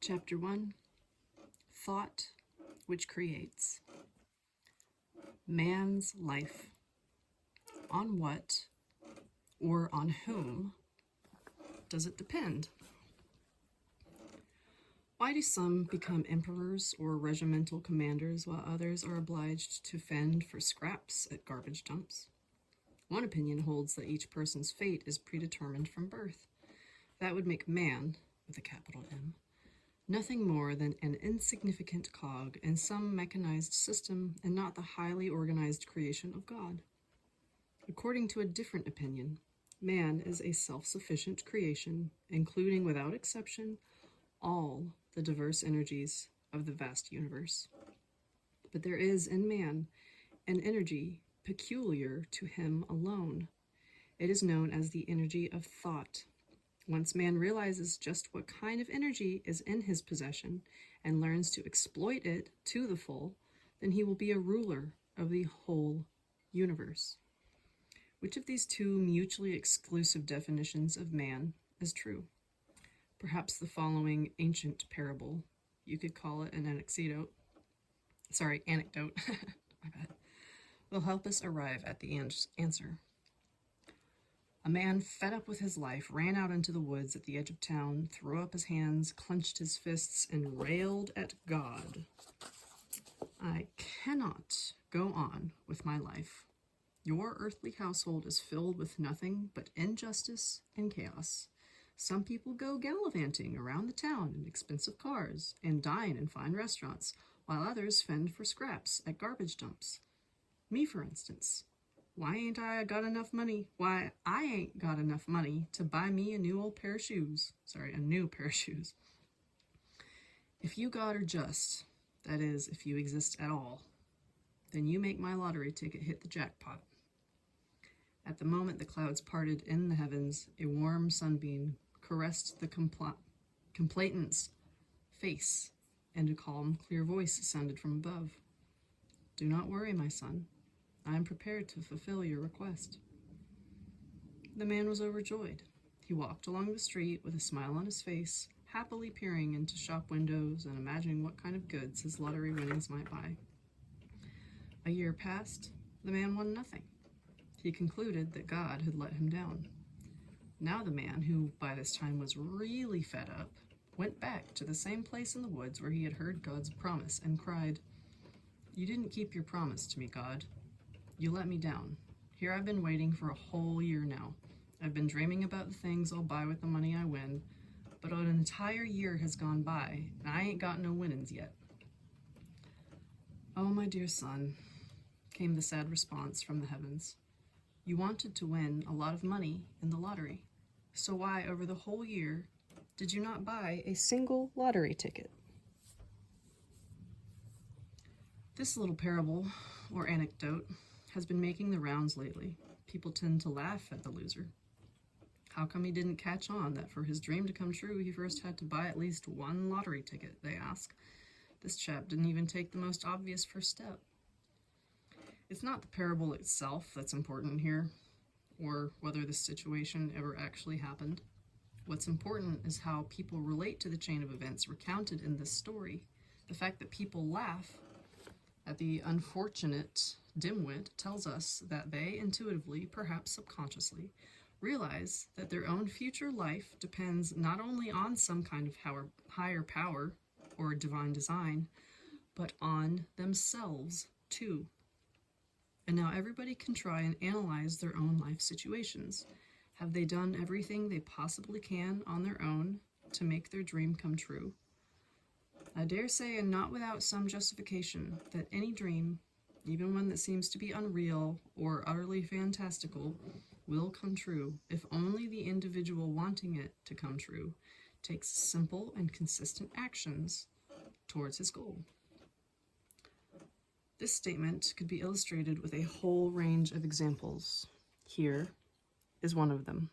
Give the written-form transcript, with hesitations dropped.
Chapter 1, Thought which Creates. Man's life. On what or on whom does it depend? Why do some become emperors or regimental commanders while others are obliged to fend for scraps at garbage dumps? One opinion holds that each person's fate is predetermined from birth. That would make man, with a capital M, nothing more than an insignificant cog in some mechanized system and not the highly organized creation of God. According to a different opinion, man is a self-sufficient creation, including without exception all the diverse energies of the vast universe. But there is in man an energy peculiar to him alone. It is known as the energy of thought. Once man realizes just what kind of energy is in his possession and learns to exploit it to the full, then he will be a ruler of the whole universe. Which of these two mutually exclusive definitions of man is true? Perhaps the following ancient parable, you could call it an anecdote, my bad, will help us arrive at the answer. A man fed up with his life ran out into the woods at the edge of town, threw up his hands, clenched his fists, and railed at God. I cannot go on with my life. Your earthly household is filled with nothing but injustice and chaos. Some people go gallivanting around the town in expensive cars and dine in fine restaurants, while others fend for scraps at garbage dumps. Me, for instance. Why ain't I got enough money? Why, I ain't got enough money to buy me a new pair of shoes. If you, God, are just, that is, if you exist at all, then you make my lottery ticket hit the jackpot. At the moment the clouds parted in the heavens, a warm sunbeam caressed the complainant's face, and a calm, clear voice sounded from above. Do not worry, my son. I am prepared to fulfill your request. The man was overjoyed. He walked along the street with a smile on his face, happily peering into shop windows and imagining what kind of goods his lottery winnings might buy. A year passed. The man won nothing. He concluded that God had let him down. Now the man, who by this time was really fed up, went back to the same place in the woods where he had heard God's promise and cried, "You didn't keep your promise to me, God. You let me down. Here I've been waiting for a whole year now. I've been dreaming about the things I'll buy with the money I win, but an entire year has gone by, and I ain't got no winnings yet." "Oh, my dear son," came the sad response from the heavens, "you wanted to win a lot of money in the lottery. So why, over the whole year, did you not buy a single lottery ticket?" This little parable, or anecdote, has been making the rounds lately. People tend to laugh at the loser. How come he didn't catch on that for his dream to come true, he first had to buy at least one lottery ticket, they ask. This chap didn't even take the most obvious first step. It's not the parable itself that's important here, or whether this situation ever actually happened. What's important is how people relate to the chain of events recounted in this story. The fact that people laugh at the unfortunate dimwit tells us that they intuitively, perhaps subconsciously, realize that their own future life depends not only on some kind of higher power or divine design, but on themselves too. And now everybody can try and analyze their own life situations. Have they done everything they possibly can on their own to make their dream come true? I dare say, and not without some justification, that any dream, even one that seems to be unreal or utterly fantastical, will come true if only the individual wanting it to come true takes simple and consistent actions towards his goal. This statement could be illustrated with a whole range of examples. Here is one of them.